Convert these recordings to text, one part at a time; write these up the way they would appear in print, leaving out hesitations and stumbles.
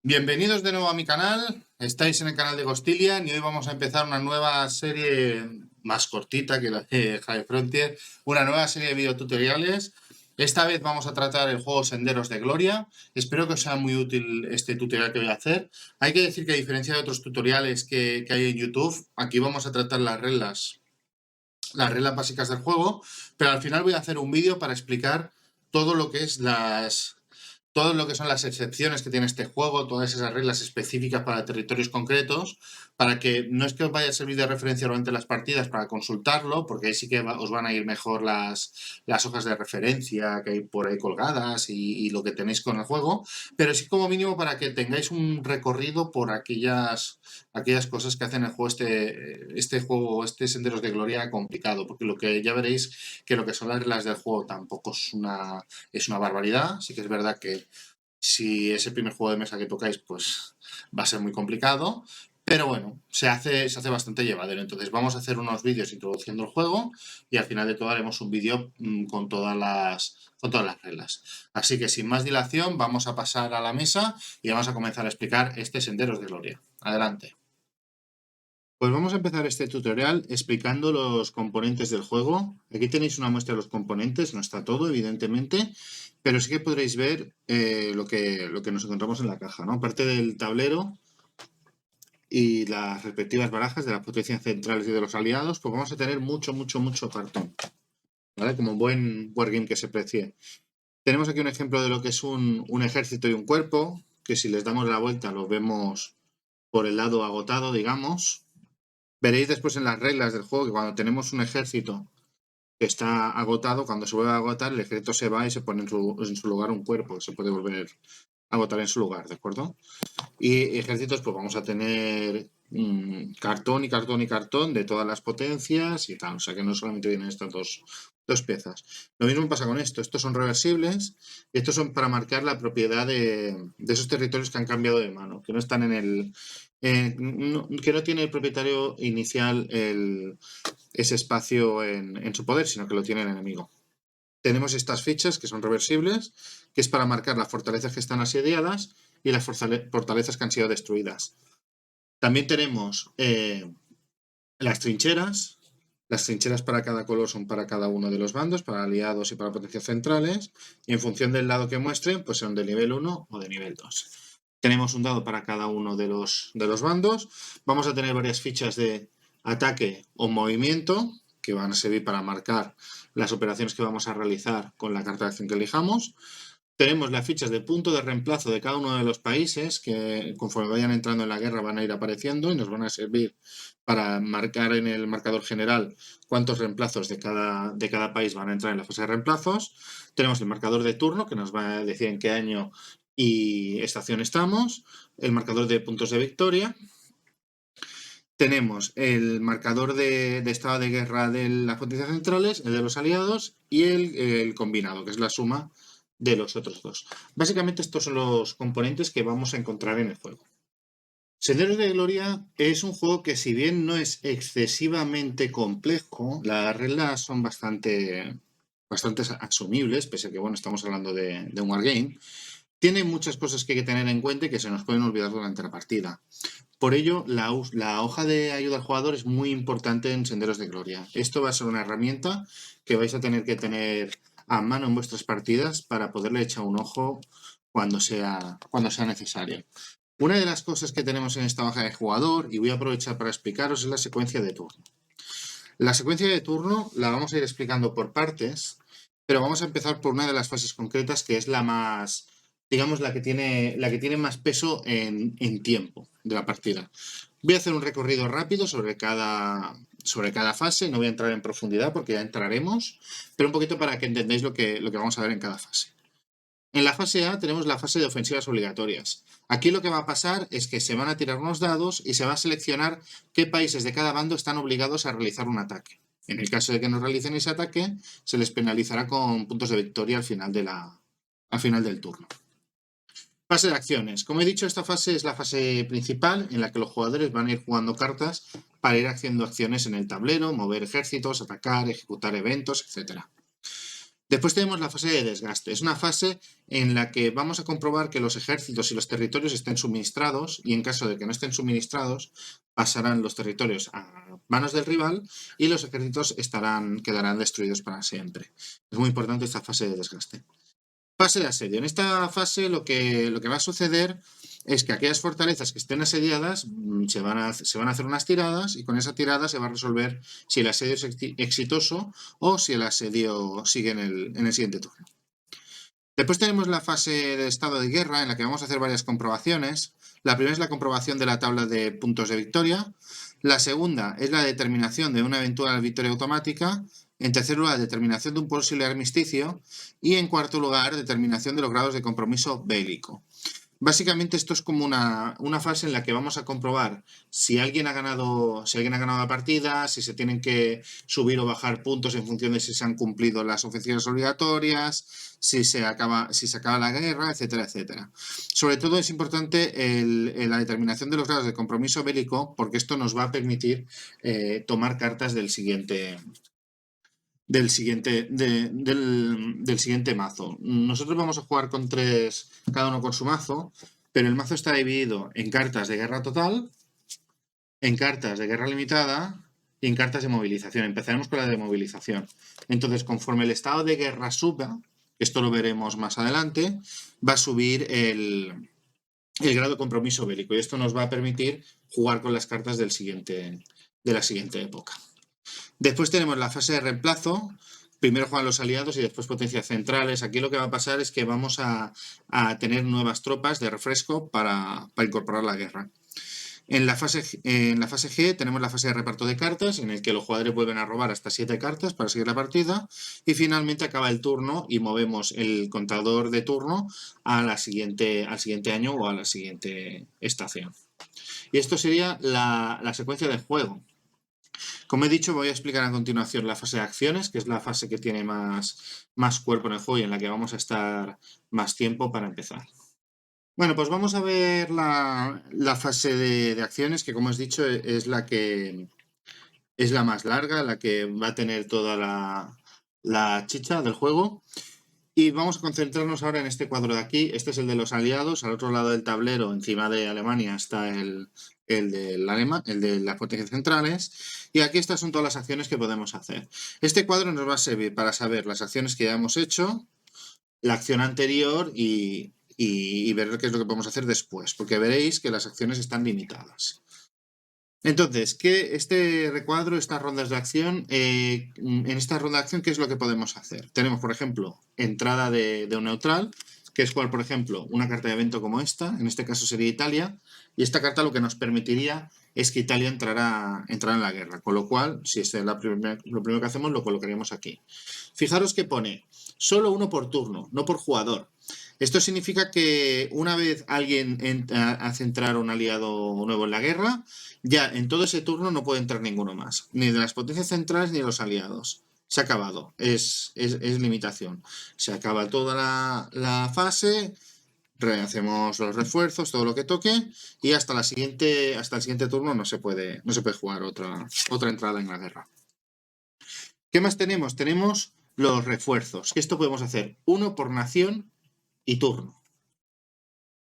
Bienvenidos de nuevo a mi canal, estáis en el canal de Gostilian y hoy vamos a empezar una nueva serie más cortita que la de High Frontier, una nueva serie de videotutoriales. Esta vez vamos a tratar el juego Senderos de Gloria. Espero que os sea muy útil este tutorial que voy a hacer. Hay que decir que a diferencia de otros tutoriales que hay en YouTube, aquí vamos a tratar las reglas básicas del juego, pero al final voy a hacer un vídeo para explicar todo lo que es todo lo que son las excepciones que tiene este juego, todas esas reglas específicas para territorios concretos, para que no es que os vaya a servir de referencia durante las partidas para consultarlo, porque ahí sí que os van a ir mejor las hojas de referencia que hay por ahí colgadas y lo que tenéis con el juego, pero sí como mínimo para que tengáis un recorrido por aquellas cosas que hacen el juego este Senderos de Gloria complicado, porque lo que ya veréis que lo que son las reglas del juego tampoco es una barbaridad. Sí que es verdad que si es el primer juego de mesa que tocáis, pues va a ser muy complicado. Pero bueno, se hace bastante llevadero. Entonces vamos a hacer unos vídeos introduciendo el juego y al final de todo haremos un vídeo con todas las reglas. Así que sin más dilación vamos a pasar a la mesa y vamos a comenzar a explicar este Senderos de Gloria. Adelante. Pues vamos a empezar este tutorial explicando los componentes del juego. Aquí tenéis una muestra de los componentes, no está todo evidentemente, pero sí que podréis ver lo que nos encontramos en la caja, ¿no? Aparte del tablero y las respectivas barajas de las potencias centrales y de los aliados, pues vamos a tener mucho cartón, ¿vale? Como buen wargame que se precie. Tenemos aquí un ejemplo de lo que es un ejército y un cuerpo, que si les damos la vuelta lo vemos por el lado agotado, digamos. Veréis después en las reglas del juego que cuando tenemos un ejército que está agotado, cuando se vuelve a agotar, el ejército se va y se pone en su lugar un cuerpo, que se puede volver a agotar en su lugar, ¿de acuerdo? Y ejércitos, pues vamos a tener cartón y cartón y cartón de todas las potencias y tal, o sea que no solamente vienen estas dos piezas. Lo mismo pasa con esto, estos son reversibles y estos son para marcar la propiedad de esos territorios que han cambiado de mano, que no están que no tiene el propietario inicial ese espacio en su poder, sino que lo tiene el enemigo. Tenemos estas fichas que son reversibles, que es para marcar las fortalezas que están asediadas y las fortalezas que han sido destruidas. También tenemos las trincheras. Las trincheras para cada color son para cada uno de los bandos, para aliados y para potencias centrales, y en función del lado que muestren, pues son de nivel 1 o de nivel 2. Tenemos un dado para cada uno de los bandos. Vamos a tener varias fichas de ataque o movimiento, que van a servir para marcar las operaciones que vamos a realizar con la carta de acción que elijamos. Tenemos las fichas de punto de reemplazo de cada uno de los países, que conforme vayan entrando en la guerra van a ir apareciendo y nos van a servir para marcar en el marcador general cuántos reemplazos de cada país van a entrar en la fase de reemplazos. Tenemos el marcador de turno, que nos va a decir en qué año y estación estamos, el marcador de puntos de victoria. Tenemos el marcador de estado de guerra de las potencias centrales, el de los aliados y el combinado, que es la suma de los otros dos. Básicamente estos son los componentes que vamos a encontrar en el juego. Senderos de Gloria es un juego que, si bien no es excesivamente complejo, las reglas son bastante asumibles, pese a que bueno, estamos hablando de un wargame. Tiene muchas cosas que hay que tener en cuenta y que se nos pueden olvidar durante la partida. Por ello, la hoja de ayuda al jugador es muy importante en Senderos de Gloria. Esto va a ser una herramienta que vais a tener que tener a mano en vuestras partidas para poderle echar un ojo cuando sea necesario. Una de las cosas que tenemos en esta hoja de jugador, y voy a aprovechar para explicaros, es la secuencia de turno. La secuencia de turno la vamos a ir explicando por partes, pero vamos a empezar por una de las fases concretas, que es la más, digamos, la que tiene más peso en tiempo de la partida. Voy a hacer un recorrido rápido sobre cada fase, no voy a entrar en profundidad porque ya entraremos, pero un poquito para que entendáis lo que vamos a ver en cada fase. En la fase A tenemos la fase de ofensivas obligatorias. Aquí lo que va a pasar es que se van a tirar unos dados y se va a seleccionar qué países de cada bando están obligados a realizar un ataque. En el caso de que no realicen ese ataque, se les penalizará con puntos de victoria al final del turno. Fase de acciones. Como he dicho, esta fase es la fase principal en la que los jugadores van a ir jugando cartas para ir haciendo acciones en el tablero, mover ejércitos, atacar, ejecutar eventos, etc. Después tenemos la fase de desgaste. Es una fase en la que vamos a comprobar que los ejércitos y los territorios estén suministrados y en caso de que no estén suministrados pasarán los territorios a manos del rival y los ejércitos quedarán destruidos para siempre. Es muy importante esta fase de desgaste. Fase de asedio. En esta fase lo que va a suceder es que aquellas fortalezas que estén asediadas se van a hacer unas tiradas y con esa tirada se va a resolver si el asedio es exitoso o si el asedio sigue en el siguiente turno. Después tenemos la fase de estado de guerra en la que vamos a hacer varias comprobaciones. La primera es la comprobación de la tabla de puntos de victoria. La segunda es la determinación de una eventual victoria automática. En tercer lugar, determinación de un posible armisticio. Y en cuarto lugar, determinación de los grados de compromiso bélico. Básicamente esto es como una fase en la que vamos a comprobar si alguien ha ganado la partida, si se tienen que subir o bajar puntos en función de si se han cumplido las ofensivas obligatorias, si se acaba la guerra, etcétera, etcétera. Sobre todo es importante la determinación de los grados de compromiso bélico porque esto nos va a permitir tomar cartas del siguiente mazo. Nosotros vamos a jugar con 3, cada uno con su mazo, pero el mazo está dividido en cartas de guerra total, en cartas de guerra limitada y en cartas de movilización. Empezaremos con la de movilización. Entonces, conforme el estado de guerra suba, esto lo veremos más adelante, va a subir el grado de compromiso bélico y esto nos va a permitir jugar con las cartas de la siguiente época. Después tenemos la fase de reemplazo. Primero juegan los aliados y después potencias centrales. Aquí lo que va a pasar es que vamos a tener nuevas tropas de refresco para incorporar la guerra. En la fase G tenemos la fase de reparto de cartas, en el que los jugadores vuelven a robar hasta 7 cartas para seguir la partida. Y finalmente acaba el turno y movemos el contador de turno al siguiente año o a la siguiente estación. Y esto sería la secuencia del juego. Como he dicho, voy a explicar a continuación la fase de acciones, que es la fase que tiene más cuerpo en el juego y en la que vamos a estar más tiempo para empezar. Bueno, pues vamos a ver la fase de acciones, que como os he dicho es la más larga, la que va a tener toda la chicha del juego. Y vamos a concentrarnos ahora en este cuadro de aquí. Este es el de los aliados. Al otro lado del tablero, encima de Alemania, está el de las potencias centrales. Y aquí estas son todas las acciones que podemos hacer. Este cuadro nos va a servir para saber las acciones que ya hemos hecho, la acción anterior y ver qué es lo que podemos hacer después. Porque veréis que las acciones están limitadas. Entonces, este recuadro, estas rondas de acción, en esta ronda de acción, ¿qué es lo que podemos hacer? Tenemos, por ejemplo, entrada de un neutral, que es jugar, por ejemplo, una carta de evento como esta, en este caso sería Italia, y esta carta lo que nos permitiría es que Italia entrara en la guerra, con lo cual, si este es lo primero que hacemos, lo colocaríamos aquí. Fijaros que pone solo uno por turno, no por jugador. Esto significa que una vez alguien hace entrar un aliado nuevo en la guerra, ya en todo ese turno no puede entrar ninguno más, ni de las potencias centrales ni de los aliados. Se ha acabado, es limitación. Se acaba toda la fase, rehacemos los refuerzos, todo lo que toque, y hasta el siguiente turno no se puede jugar otra entrada en la guerra. ¿Qué más tenemos? Tenemos los refuerzos, que esto podemos hacer uno por nación y turno.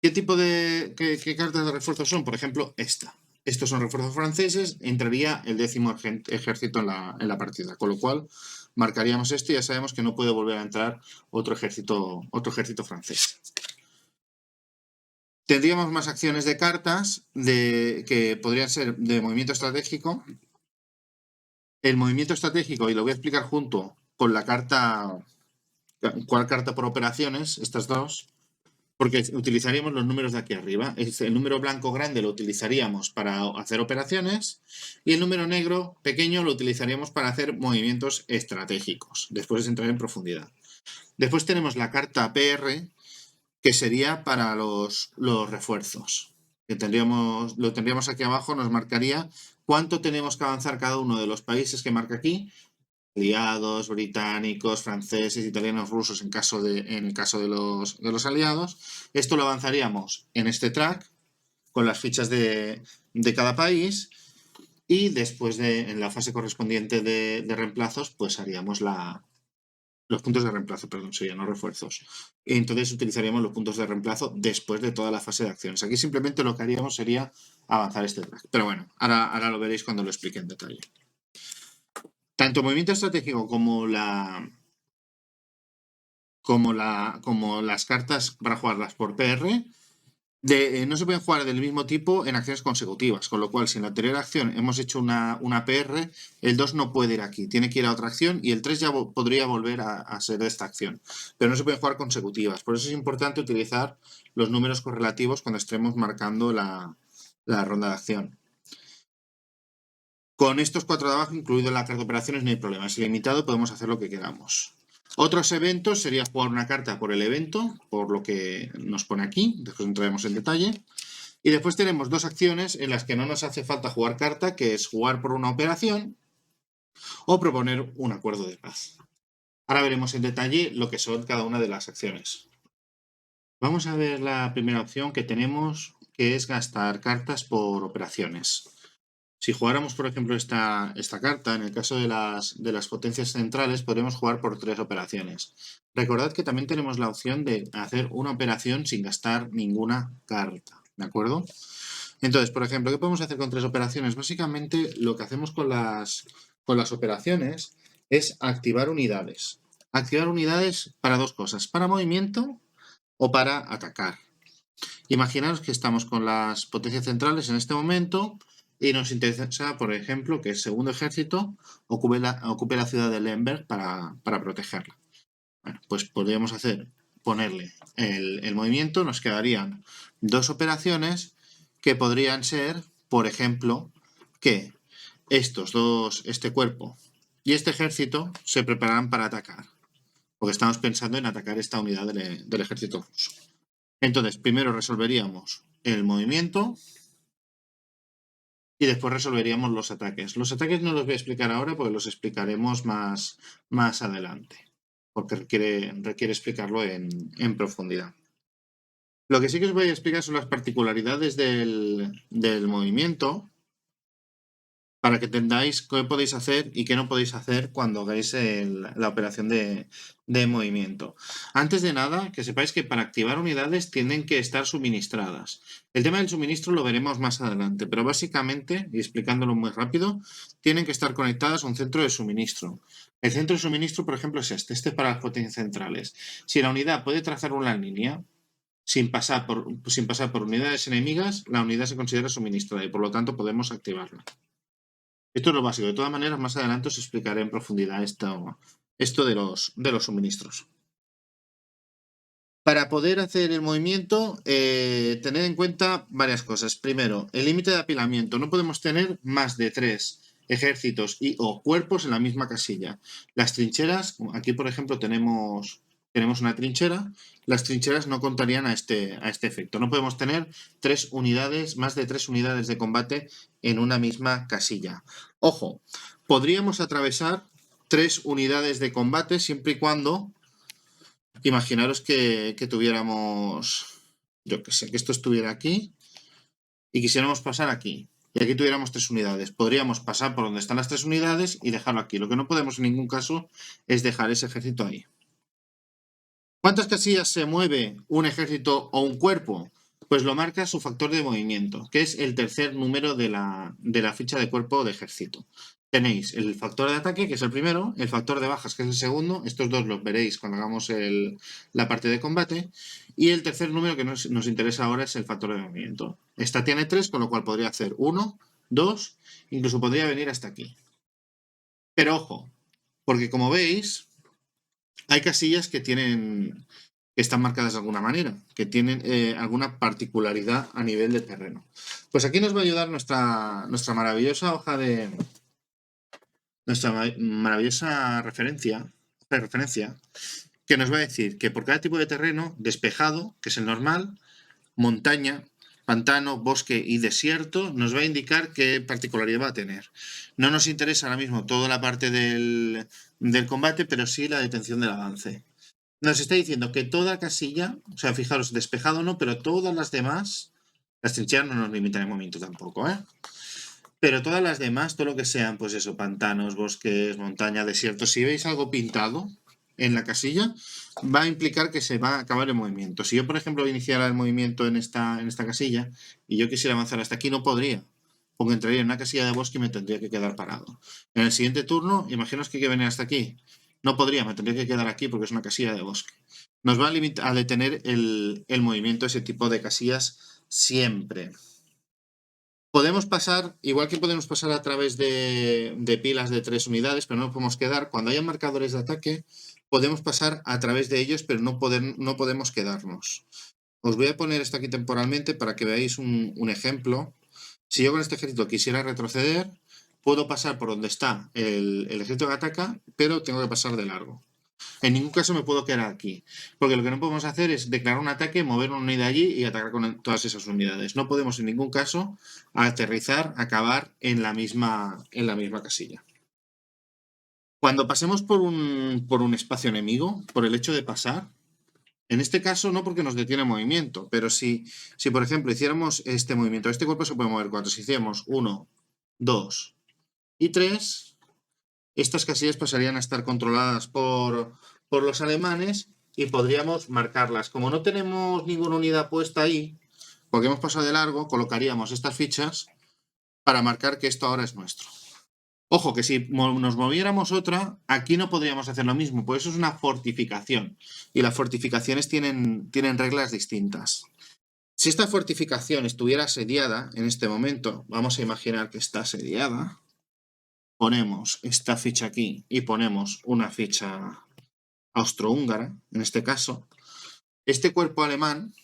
¿Qué tipo qué cartas de refuerzo son? Por ejemplo, esta. Estos son refuerzos franceses, entraría el 10º ejército en la partida, con lo cual marcaríamos esto y ya sabemos que no puede volver a entrar otro ejército francés. Tendríamos más acciones de cartas que podrían ser de movimiento estratégico. El movimiento estratégico, y lo voy a explicar junto con la carta, ¿cuál carta por operaciones? Estas dos. Porque utilizaríamos los números de aquí arriba. El número blanco grande lo utilizaríamos para hacer operaciones y el número negro pequeño lo utilizaríamos para hacer movimientos estratégicos. Después entrar en profundidad. Después tenemos la carta PR, que sería para los refuerzos. Lo tendríamos aquí abajo, nos marcaría cuánto tenemos que avanzar cada uno de los países que marca aquí. Aliados, británicos, franceses, italianos, rusos en el caso de los aliados. Esto lo avanzaríamos en este track con las fichas de cada país y después en la fase correspondiente de reemplazos pues haríamos la Los puntos de reemplazo, perdón, serían los refuerzos. Y entonces utilizaríamos los puntos de reemplazo después de toda la fase de acciones. Aquí simplemente lo que haríamos sería avanzar este track. Pero bueno, ahora lo veréis cuando lo explique en detalle. Tanto movimiento estratégico como las cartas para jugarlas por PR no se pueden jugar del mismo tipo en acciones consecutivas, con lo cual si en la anterior acción hemos hecho una PR, el 2 no puede ir aquí, tiene que ir a otra acción y el 3 ya podría volver a ser esta acción, pero no se pueden jugar consecutivas. Por eso es importante utilizar los números correlativos cuando estemos marcando la ronda de acción. Con estos 4 de abajo, incluido la carta de operaciones, no hay problema, es ilimitado, podemos hacer lo que queramos. Otros eventos sería jugar una carta por el evento, por lo que nos pone aquí, después entraremos en detalle. Y después tenemos 2 acciones en las que no nos hace falta jugar carta, que es jugar por una operación o proponer un acuerdo de paz. Ahora veremos en detalle lo que son cada una de las acciones. Vamos a ver la primera opción que tenemos, que es gastar cartas por operaciones. Si jugáramos, por ejemplo, esta carta, en el caso de las potencias centrales, podríamos jugar por 3 operaciones. Recordad que también tenemos la opción de hacer una operación sin gastar ninguna carta, ¿de acuerdo? Entonces, por ejemplo, ¿qué podemos hacer con 3 operaciones? Básicamente, lo que hacemos con las operaciones es activar unidades. Activar unidades para 2 cosas, para movimiento o para atacar. Imaginaos que estamos con las potencias centrales en este momento y nos interesa, por ejemplo, que el segundo ejército ocupe la ciudad de Lemberg para protegerla. Bueno, pues podríamos ponerle el movimiento, nos quedarían 2 operaciones que podrían ser, por ejemplo, que este cuerpo y este ejército se prepararán para atacar, porque estamos pensando en atacar esta unidad del ejército ruso. Entonces, primero resolveríamos el movimiento y después resolveríamos los ataques. Los ataques no los voy a explicar ahora porque los explicaremos más adelante, porque requiere explicarlo en profundidad. Lo que sí que os voy a explicar son las particularidades del movimiento para que entendáis qué podéis hacer y qué no podéis hacer cuando hagáis la operación de movimiento. Antes de nada, que sepáis que para activar unidades tienen que estar suministradas. El tema del suministro lo veremos más adelante, pero básicamente, y explicándolo muy rápido, tienen que estar conectadas a un centro de suministro. El centro de suministro, por ejemplo, es este es para las potencias centrales. Si la unidad puede trazar una línea sin pasar por unidades enemigas, la unidad se considera suministrada y por lo tanto podemos activarla. Esto es lo básico. De todas maneras, más adelante os explicaré en profundidad esto de los suministros. Para poder hacer el movimiento, tened en cuenta varias cosas. Primero, el límite de apilamiento. No podemos tener más de 3 ejércitos o cuerpos en la misma casilla. Las trincheras, aquí por ejemplo tenemos una trinchera, las trincheras no contarían a este efecto. No podemos tener más de 3 unidades de combate en una misma casilla. Ojo, podríamos atravesar 3 unidades de combate siempre y cuando, imaginaros que tuviéramos, yo que sé, que esto estuviera aquí y quisiéramos pasar aquí. Y aquí tuviéramos 3 unidades. Podríamos pasar por donde están las 3 unidades y dejarlo aquí. Lo que no podemos en ningún caso es dejar ese ejército ahí. ¿Cuántas casillas se mueve un ejército o un cuerpo? Pues lo marca su factor de movimiento, que es el tercer número de la ficha de cuerpo o de ejército. Tenéis el factor de ataque, que es el primero, el factor de bajas, que es el segundo. Estos dos los veréis cuando hagamos la parte de combate. Y el tercer número que nos interesa ahora es el factor de movimiento. Esta tiene 3, con lo cual podría hacer 1, 2, incluso podría venir hasta aquí. Pero ojo, porque como veis, hay casillas que están marcadas de alguna manera, que tienen alguna particularidad a nivel de terreno. Pues aquí nos va a ayudar nuestra maravillosa hoja de... nuestra maravillosa referencia, que nos va a decir que por cada tipo de terreno, despejado, que es el normal, montaña, pantano, bosque y desierto, nos va a indicar qué particularidad va a tener. No nos interesa ahora mismo toda la parte del combate, pero sí la detención del avance. Nos está diciendo que toda casilla, o sea, fijaros, despejado no, pero todas las demás, las trincheras no nos limitan en movimiento tampoco, ¿eh? Pero todas las demás, todo lo que sean, pues eso, pantanos, bosques, montaña, desiertos, si veis algo pintado en la casilla, va a implicar que se va a acabar el movimiento. Si yo, por ejemplo, iniciara el movimiento en esta casilla y yo quisiera avanzar hasta aquí, no podría, porque entraría en una casilla de bosque y me tendría que quedar parado. En el siguiente turno, imaginaos que hay que venir hasta aquí. No podría, me tendría que quedar aquí porque es una casilla de bosque. Nos va a detener el movimiento ese tipo de casillas siempre. Podemos pasar, igual que podemos pasar a través de pilas de 3 unidades, pero no nos podemos quedar. Cuando haya marcadores de ataque, podemos pasar a través de ellos, pero no podemos quedarnos. Os voy a poner esto aquí temporalmente para que veáis un ejemplo. Si yo con este ejército quisiera retroceder, puedo pasar por donde está el ejército que ataca, pero tengo que pasar de largo. En ningún caso me puedo quedar aquí, porque lo que no podemos hacer es declarar un ataque, mover una unidad allí y atacar con todas esas unidades. No podemos en ningún caso aterrizar, acabar en la misma casilla. Cuando pasemos por un espacio enemigo, por el hecho de pasar, en este caso no porque nos detiene el movimiento, pero si por ejemplo hiciéramos este movimiento, este cuerpo se puede mover 4, si hiciéramos 1, 2 y 3, estas casillas pasarían a estar controladas por los alemanes y podríamos marcarlas. Como no tenemos ninguna unidad puesta ahí, porque hemos pasado de largo, colocaríamos estas fichas para marcar que esto ahora es nuestro. Ojo, que si nos moviéramos otra, aquí no podríamos hacer lo mismo, pues eso es una fortificación. Y las fortificaciones tienen reglas distintas. Si esta fortificación estuviera asediada en este momento, vamos a imaginar que está asediada, ponemos esta ficha aquí y ponemos una ficha austrohúngara, en este caso, este cuerpo alemán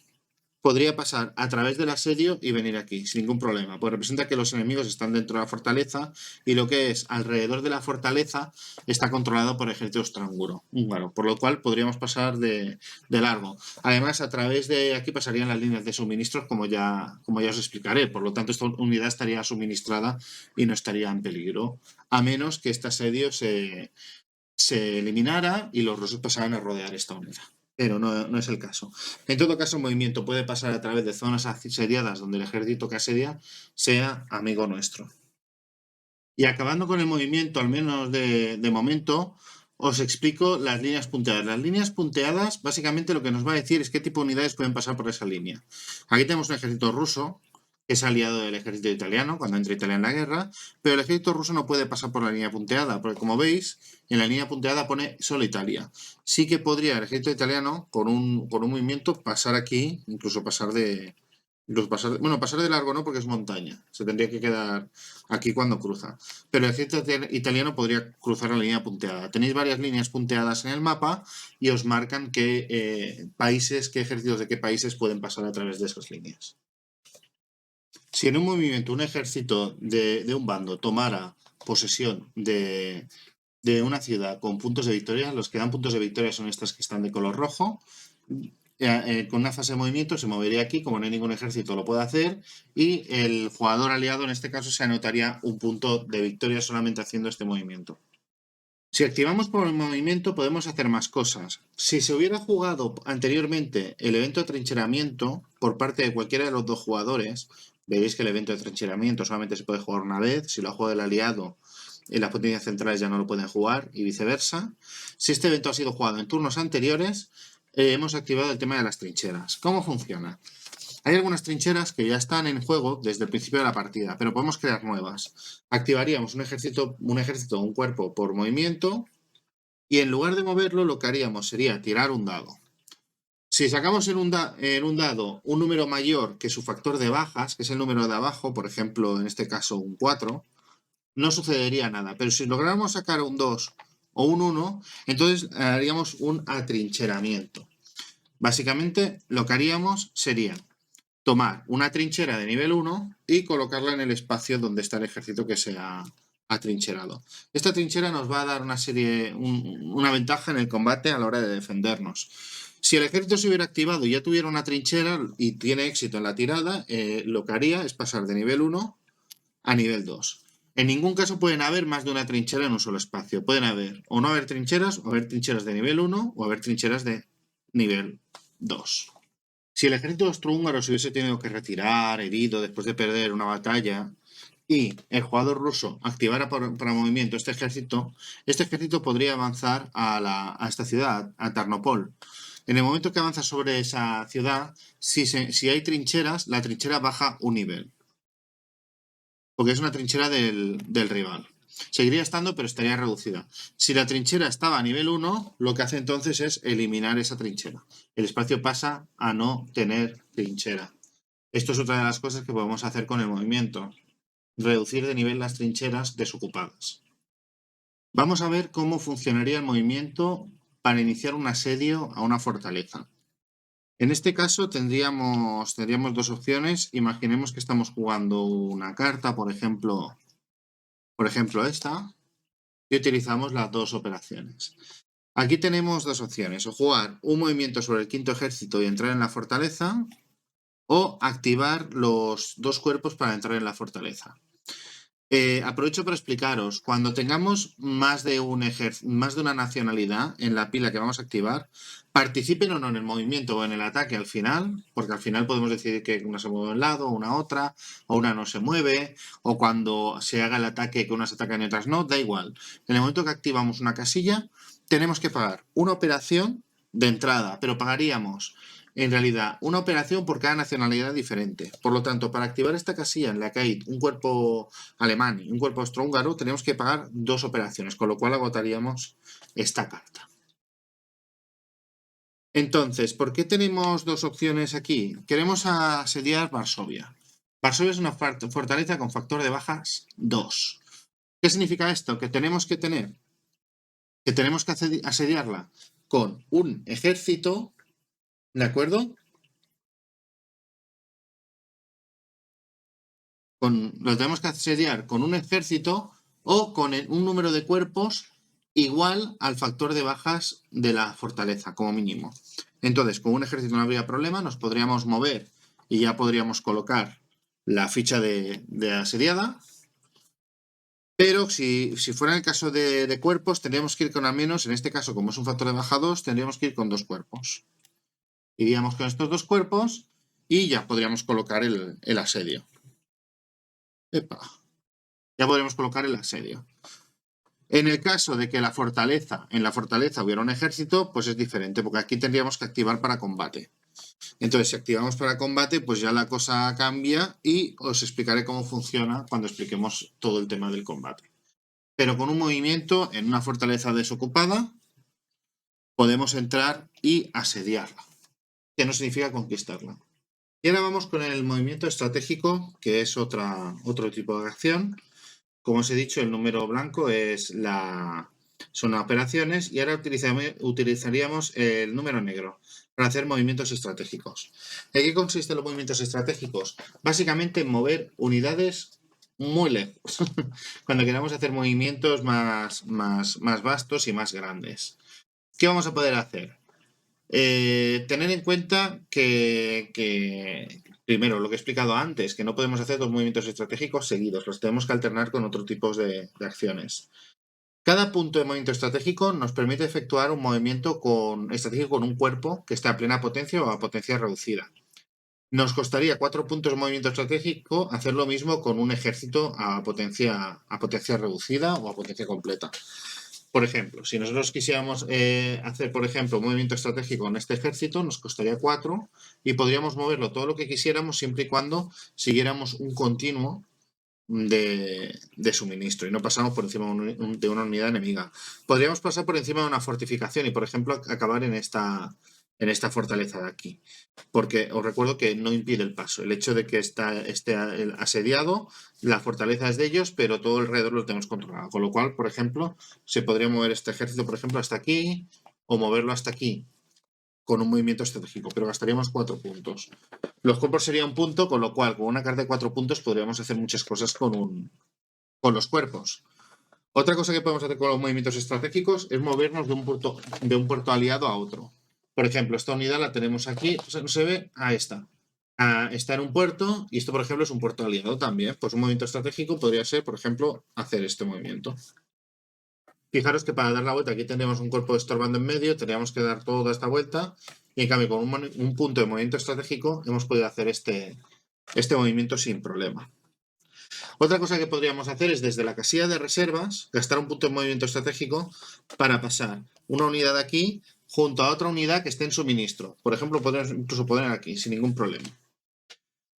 podría pasar a través del asedio y venir aquí, sin ningún problema, pues representa que los enemigos están dentro de la fortaleza y lo que es alrededor de la fortaleza está controlado por el ejército austrohúngaro, por lo cual podríamos pasar de largo. Además, a través de aquí pasarían las líneas de suministros, como ya os explicaré, por lo tanto esta unidad estaría suministrada y no estaría en peligro, a menos que este asedio se eliminara y los rusos pasaran a rodear esta unidad. Pero no es el caso. En todo caso, el movimiento puede pasar a través de zonas asediadas donde el ejército que asedia sea amigo nuestro. Y acabando con el movimiento, al menos de momento, os explico las líneas punteadas. Las líneas punteadas, básicamente lo que nos va a decir es qué tipo de unidades pueden pasar por esa línea. Aquí tenemos un ejército ruso, que es aliado del ejército italiano cuando entra Italia en la guerra, pero el ejército ruso no puede pasar por la línea punteada, porque como veis, en la línea punteada pone solo Italia. Sí que podría el ejército italiano, con un movimiento, pasar aquí, incluso pasar de largo no, porque es montaña. Se tendría que quedar aquí cuando cruza. Pero el ejército italiano podría cruzar la línea punteada. Tenéis varias líneas punteadas en el mapa y os marcan qué ejércitos de qué países pueden pasar a través de esas líneas. Si en un movimiento un ejército de un bando tomara posesión de una ciudad con puntos de victoria, los que dan puntos de victoria son estas que están de color rojo, con una fase de movimiento se movería aquí, como no hay ningún ejército lo puede hacer, y el jugador aliado en este caso se anotaría un punto de victoria solamente haciendo este movimiento. Si activamos por el movimiento podemos hacer más cosas. Si se hubiera jugado anteriormente el evento de atrincheramiento por parte de cualquiera de los dos jugadores, veréis que el evento de atrincheramiento solamente se puede jugar una vez. Si lo ha jugado el aliado, en las potencias centrales ya no lo pueden jugar y viceversa. Si este evento ha sido jugado en turnos anteriores, hemos activado el tema de las trincheras. ¿Cómo funciona? Hay algunas trincheras que ya están en juego desde el principio de la partida, pero podemos crear nuevas. Activaríamos un ejército, un cuerpo por movimiento, y en lugar de moverlo, lo que haríamos sería tirar un dado. Si sacamos en un dado un número mayor que su factor de bajas, que es el número de abajo, por ejemplo, en este caso un 4, no sucedería nada. Pero si lográramos sacar un 2 o un 1, entonces haríamos un atrincheramiento. Básicamente, lo que haríamos sería tomar una trinchera de nivel 1 y colocarla en el espacio donde está el ejército que se ha atrincherado. Esta trinchera nos va a dar una ventaja en el combate a la hora de defendernos. Si el ejército se hubiera activado y ya tuviera una trinchera y tiene éxito en la tirada, lo que haría es pasar de nivel 1 a nivel 2. En ningún caso pueden haber más de una trinchera en un solo espacio. Pueden haber o no haber trincheras, o haber trincheras de nivel 1 o haber trincheras de nivel 2. Si el ejército austrohúngaro se hubiese tenido que retirar, herido, después de perder una batalla, y el jugador ruso activara para movimiento este ejército podría avanzar a esta ciudad, a Tarnopol. En el momento que avanza sobre esa ciudad, si hay trincheras, la trinchera baja un nivel, porque es una trinchera del rival. Seguiría estando, pero estaría reducida. Si la trinchera estaba a nivel 1, lo que hace entonces es eliminar esa trinchera. El espacio pasa a no tener trinchera. Esto es otra de las cosas que podemos hacer con el movimiento. Reducir de nivel las trincheras desocupadas. Vamos a ver cómo funcionaría el movimiento para iniciar un asedio a una fortaleza. En este caso tendríamos dos opciones. Imaginemos que estamos jugando una carta, por ejemplo esta, y utilizamos las dos operaciones. Aquí tenemos dos opciones, o jugar un movimiento sobre el quinto ejército y entrar en la fortaleza, o activar los dos cuerpos para entrar en la fortaleza. Aprovecho para explicaros, cuando tengamos más de una nacionalidad en la pila que vamos a activar, participen o no en el movimiento o en el ataque al final, porque al final podemos decidir que una se mueve a un lado, una a otra, o una no se mueve, o cuando se haga el ataque que unas atacan y otras no, da igual. En el momento que activamos una casilla, tenemos que pagar una operación de entrada, pero pagaríamos en realidad una operación por cada nacionalidad diferente. Por lo tanto, para activar esta casilla en la que hay un cuerpo alemán y un cuerpo austrohúngaro, tenemos que pagar dos operaciones, con lo cual agotaríamos esta carta. Entonces, ¿por qué tenemos dos opciones aquí? Queremos asediar Varsovia. Varsovia es una fortaleza con factor de bajas 2. ¿Qué significa esto? Que tenemos que asediarla con un ejército, ¿de acuerdo? Lo tenemos que asediar con un ejército o con un número de cuerpos igual al factor de bajas de la fortaleza, como mínimo. Entonces, con un ejército no habría problema, nos podríamos mover y ya podríamos colocar la ficha de asediada. Pero si fuera el caso de cuerpos, tendríamos que ir con al menos, en este caso, como es un factor de baja 2, tendríamos que ir con 2 cuerpos. Iríamos con estos 2 cuerpos y ya podríamos colocar el asedio. Epa. Ya podremos colocar el asedio. En el caso de que en la fortaleza hubiera un ejército, pues es diferente, porque aquí tendríamos que activar para combate. Entonces, si activamos para combate, pues ya la cosa cambia y os explicaré cómo funciona cuando expliquemos todo el tema del combate. Pero con un movimiento en una fortaleza desocupada, podemos entrar y asediarla, que no significa conquistarla. Y ahora vamos con el movimiento estratégico, que es otro tipo de acción. Como os he dicho, el número blanco son operaciones y ahora utilizaríamos el número negro para hacer movimientos estratégicos. ¿En qué consisten los movimientos estratégicos? Básicamente en mover unidades muy lejos, cuando queramos hacer movimientos más vastos y más grandes. ¿Qué vamos a poder hacer? Tener en cuenta que primero, lo que he explicado antes, que no podemos hacer dos movimientos estratégicos seguidos, los tenemos que alternar con otros tipos de acciones. Cada punto de movimiento estratégico nos permite efectuar un movimiento estratégico con un cuerpo que esté a plena potencia o a potencia reducida. Nos costaría 4 puntos de movimiento estratégico hacer lo mismo con un ejército a potencia reducida o a potencia completa. Por ejemplo, si nosotros quisiéramos hacer, por ejemplo, un movimiento estratégico con este ejército, nos costaría 4 y podríamos moverlo todo lo que quisiéramos siempre y cuando siguiéramos un continuo de suministro y no pasamos por encima de una unidad enemiga. Podríamos pasar por encima de una fortificación y, por ejemplo, acabar en esta fortaleza de aquí. Porque os recuerdo que no impide el paso. El hecho de que esté asediado, la fortaleza es de ellos, pero todo alrededor lo tenemos controlado. Con lo cual, por ejemplo, se podría mover este ejército, por ejemplo, hasta aquí o moverlo hasta aquí con un movimiento estratégico, pero gastaríamos 4 puntos. Los cuerpos sería un punto, con lo cual, con una carta de 4 puntos podríamos hacer muchas cosas con los cuerpos. Otra cosa que podemos hacer con los movimientos estratégicos es movernos de un puerto aliado a otro. Por ejemplo, esta unidad la tenemos aquí, no se ve, a esta. Está en un puerto y esto, por ejemplo, es un puerto aliado también. Pues un movimiento estratégico podría ser, por ejemplo, hacer este movimiento. Fijaros que para dar la vuelta aquí tendríamos un cuerpo estorbando en medio, tendríamos que dar toda esta vuelta y en cambio con un punto de movimiento estratégico hemos podido hacer este movimiento sin problema. Otra cosa que podríamos hacer es desde la casilla de reservas gastar un punto de movimiento estratégico para pasar una unidad de aquí junto a otra unidad que esté en suministro. Por ejemplo, podríamos incluso poner aquí sin ningún problema.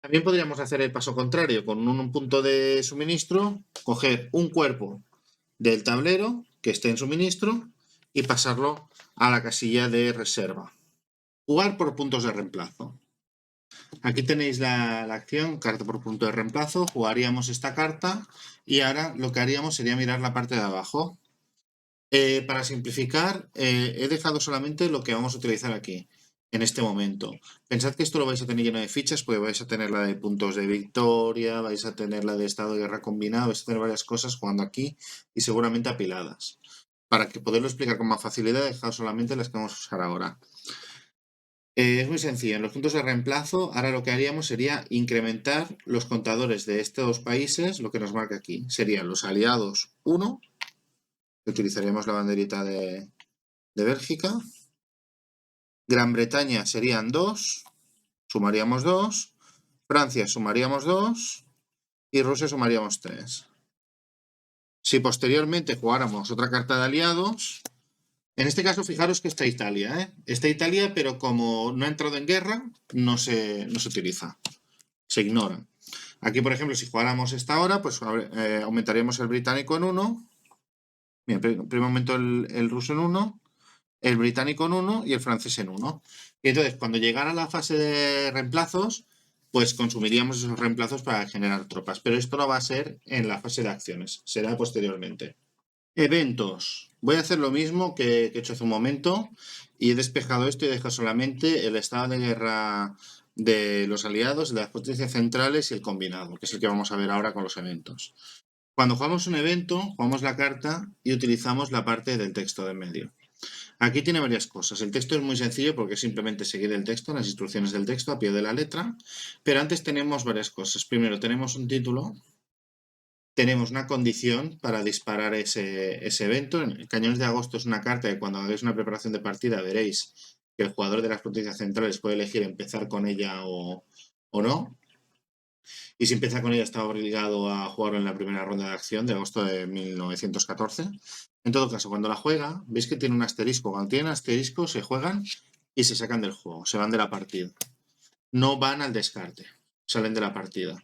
También podríamos hacer el paso contrario, con un punto de suministro, coger un cuerpo del tablero que esté en suministro y pasarlo a la casilla de reserva. Jugar por puntos de reemplazo. Aquí tenéis la acción, carta por punto de reemplazo, jugaríamos esta carta y ahora lo que haríamos sería mirar la parte de abajo. Para simplificar, he dejado solamente lo que vamos a utilizar aquí, en este momento. Pensad que esto lo vais a tener lleno de fichas, porque vais a tener la de puntos de victoria, vais a tener la de estado de guerra combinado, vais a tener varias cosas jugando aquí y seguramente apiladas. Para que poderlo explicar con más facilidad, he dejado solamente las que vamos a usar ahora. Es muy sencillo, en los puntos de reemplazo, ahora lo que haríamos sería incrementar los contadores de estos países, lo que nos marca aquí. Serían los aliados 1, utilizaríamos la banderita de Bélgica. Gran Bretaña serían 2, sumaríamos 2. Francia sumaríamos 2 y Rusia sumaríamos 3. Si posteriormente jugáramos otra carta de aliados, en este caso fijaros que está Italia, ¿eh? Está Italia, pero como no ha entrado en guerra, no se utiliza, se ignora. Aquí, por ejemplo, si jugáramos esta ahora, pues aumentaríamos el británico en 1. Mira, primero aumento el ruso en 1, el británico en 1 y el francés en 1. Y entonces, cuando llegara la fase de reemplazos, pues consumiríamos esos reemplazos para generar tropas. Pero esto no va a ser en la fase de acciones, será posteriormente. Eventos. Voy a hacer lo mismo que he hecho hace un momento y he despejado esto y dejo solamente el estado de guerra de los aliados, de las potencias centrales y el combinado, que es el que vamos a ver ahora con los eventos. Cuando jugamos un evento, jugamos la carta y utilizamos la parte del texto de en medio. Aquí tiene varias cosas. El texto es muy sencillo porque es simplemente seguir el texto, las instrucciones del texto a pie de la letra, pero antes tenemos varias cosas. Primero tenemos un título, tenemos una condición para disparar ese evento. Cañones de agosto es una carta que cuando hagáis una preparación de partida veréis que el jugador de las potencias centrales puede elegir empezar con ella o no. Y si empieza con ella está obligado a jugarlo en la primera ronda de acción de agosto de 1914. En todo caso, cuando la juega, veis que tiene un asterisco. Cuando tienen asterisco se juegan y se sacan del juego, se van de la partida. No van al descarte, salen de la partida.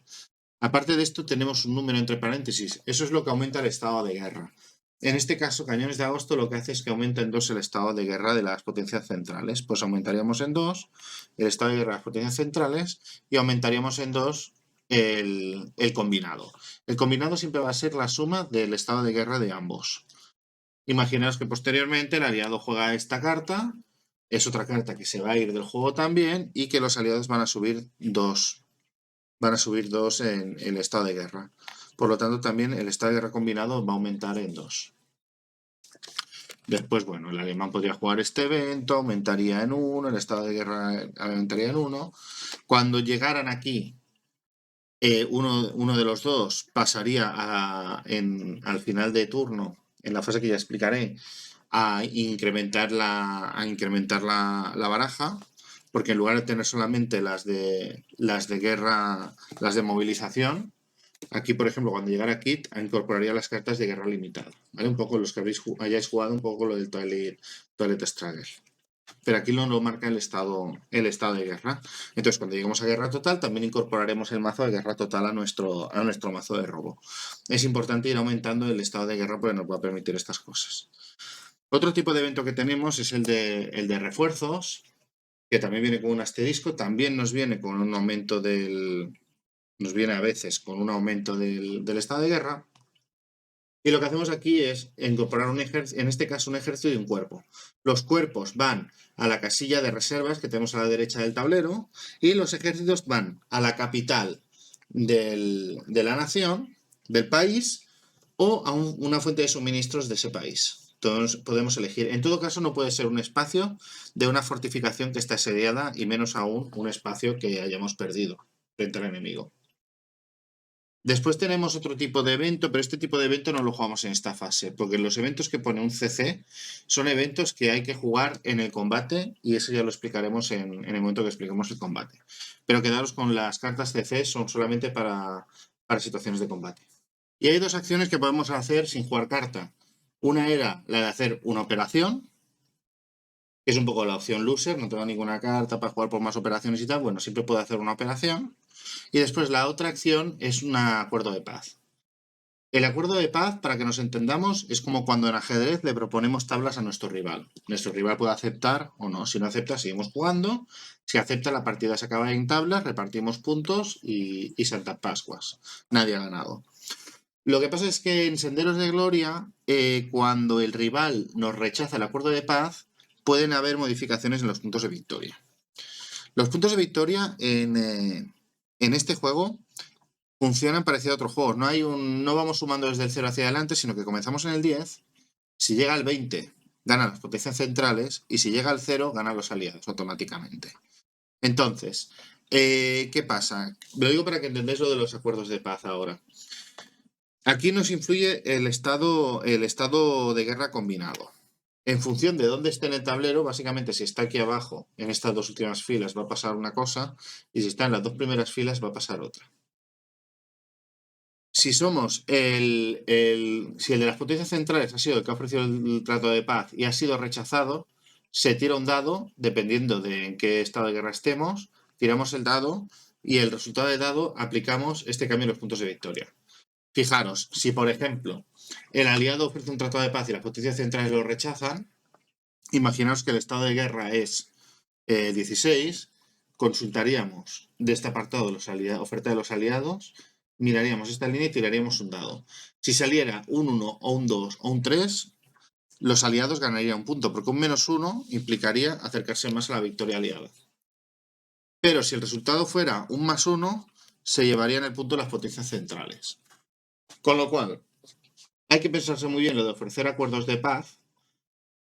Aparte de esto tenemos un número entre paréntesis. Eso es lo que aumenta el estado de guerra. En este caso, Cañones de Agosto lo que hace es que aumenta en 2 el estado de guerra de las potencias centrales. Pues aumentaríamos en 2 el estado de guerra de las potencias centrales y aumentaríamos en 2 el combinado. El combinado siempre va a ser la suma del estado de guerra de ambos. Imaginaos que posteriormente el aliado juega esta carta, es otra carta que se va a ir del juego también y que los aliados van a subir 2. Van a subir 2 en el estado de guerra. Por lo tanto, también el estado de guerra combinado va a aumentar en 2. Después, bueno, el alemán podría jugar este evento, aumentaría en 1, el estado de guerra aumentaría en 1. Cuando llegaran aquí, uno de los dos pasaría al final de turno, en la fase que ya explicaré, a incrementar la baraja, porque en lugar de tener solamente las de guerra, las de movilización, aquí, por ejemplo, cuando llegara Kit, incorporaría las cartas de guerra limitada, ¿vale? Un poco los que hayáis jugado un poco lo del Toilet Struggle. Pero aquí no lo marca el estado de guerra. Entonces, cuando lleguemos a guerra total, también incorporaremos el mazo de guerra total a nuestro mazo de robo. Es importante ir aumentando el estado de guerra porque nos va a permitir estas cosas. Otro tipo de evento que tenemos es el de refuerzos, que también viene con un asterisco, también nos viene con un aumento nos viene a veces con un aumento del estado de guerra. Y lo que hacemos aquí es incorporar en este caso un ejército y un cuerpo. Los cuerpos van a la casilla de reservas que tenemos a la derecha del tablero y los ejércitos van a la capital de la nación, del país, o a una fuente de suministros de ese país. Entonces podemos elegir. En todo caso no puede ser un espacio de una fortificación que está asediada y menos aún un espacio que hayamos perdido frente al enemigo. Después tenemos otro tipo de evento, pero este tipo de evento no lo jugamos en esta fase, porque los eventos que pone un CC son eventos que hay que jugar en el combate y eso ya lo explicaremos en el momento que expliquemos el combate. Pero quedaros con las cartas CC, son solamente para para situaciones de combate. Y hay dos acciones que podemos hacer sin jugar carta. Una era la de hacer una operación, que es un poco la opción loser, no tengo ninguna carta para jugar por más operaciones y tal, bueno, siempre puedo hacer una operación. Y después la otra acción es un acuerdo de paz. El acuerdo de paz, para que nos entendamos, es como cuando en ajedrez le proponemos tablas a nuestro rival. Nuestro rival puede aceptar o no. Si no acepta, seguimos jugando. Si acepta, la partida se acaba en tablas, repartimos puntos y Santas Pascuas. Nadie ha ganado. Lo que pasa es que en Senderos de Gloria, cuando el rival nos rechaza el acuerdo de paz, pueden haber modificaciones en los puntos de victoria. Los puntos de victoria en este juego funcionan parecido a otros juegos. No vamos sumando desde el 0 hacia adelante, sino que comenzamos en el 10. Si llega al 20, ganan las potencias centrales. Y si llega al 0, ganan los aliados automáticamente. Entonces, ¿qué pasa? Lo digo para que entendáis lo de los acuerdos de paz ahora. Aquí nos influye el estado de guerra combinado. En función de dónde esté en el tablero, básicamente si está aquí abajo, en estas dos últimas filas, va a pasar una cosa, y si está en las dos primeras filas, va a pasar otra. Si somos si el de las potencias centrales ha sido el que ha ofrecido el trato de paz y ha sido rechazado, se tira un dado, dependiendo de en qué estado de guerra estemos, tiramos el dado y el resultado del dado aplicamos este cambio en los puntos de victoria. Fijaros, si por ejemplo el aliado ofrece un tratado de paz y las potencias centrales lo rechazan, imaginaos que el estado de guerra es 16, consultaríamos de este apartado oferta de los aliados, miraríamos esta línea y tiraríamos un dado. Si saliera un 1 o un 2 o un 3, los aliados ganarían un punto, porque un -1 implicaría acercarse más a la victoria aliada. Pero si el resultado fuera un +1, se llevarían el punto las potencias centrales. Con lo cual, hay que pensarse muy bien lo de ofrecer acuerdos de paz,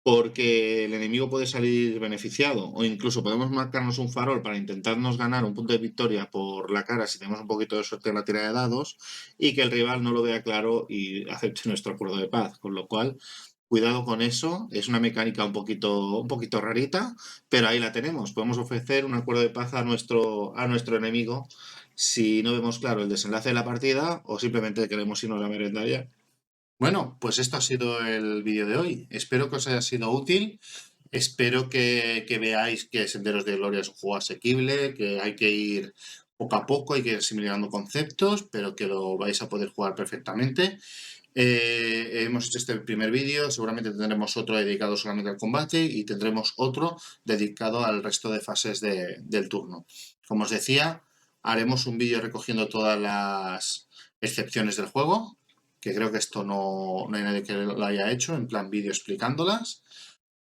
porque el enemigo puede salir beneficiado, o incluso podemos marcarnos un farol para intentarnos ganar un punto de victoria por la cara si tenemos un poquito de suerte en la tirada de dados, y que el rival no lo vea claro y acepte nuestro acuerdo de paz. Con lo cual, cuidado con eso, es una mecánica un poquito rarita, pero ahí la tenemos. Podemos ofrecer un acuerdo de paz a nuestro enemigo si no vemos claro el desenlace de la partida o simplemente queremos irnos a merendar ya. Bueno, pues esto ha sido el vídeo de hoy. Espero que os haya sido útil. Espero que veáis que Senderos de Gloria es un juego asequible, que hay que ir poco a poco, hay que ir asimilando conceptos, pero que lo vais a poder jugar perfectamente. Hemos hecho este primer vídeo, seguramente tendremos otro dedicado solamente al combate y tendremos otro dedicado al resto de fases del turno. Como os decía, haremos un vídeo recogiendo todas las excepciones del juego, que creo que esto no hay nadie que lo haya hecho, en plan vídeo explicándolas.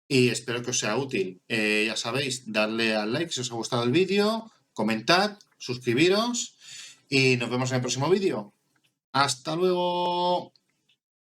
Y espero que os sea útil. Ya sabéis, darle al like si os ha gustado el vídeo, comentad, suscribiros y nos vemos en el próximo vídeo. ¡Hasta luego!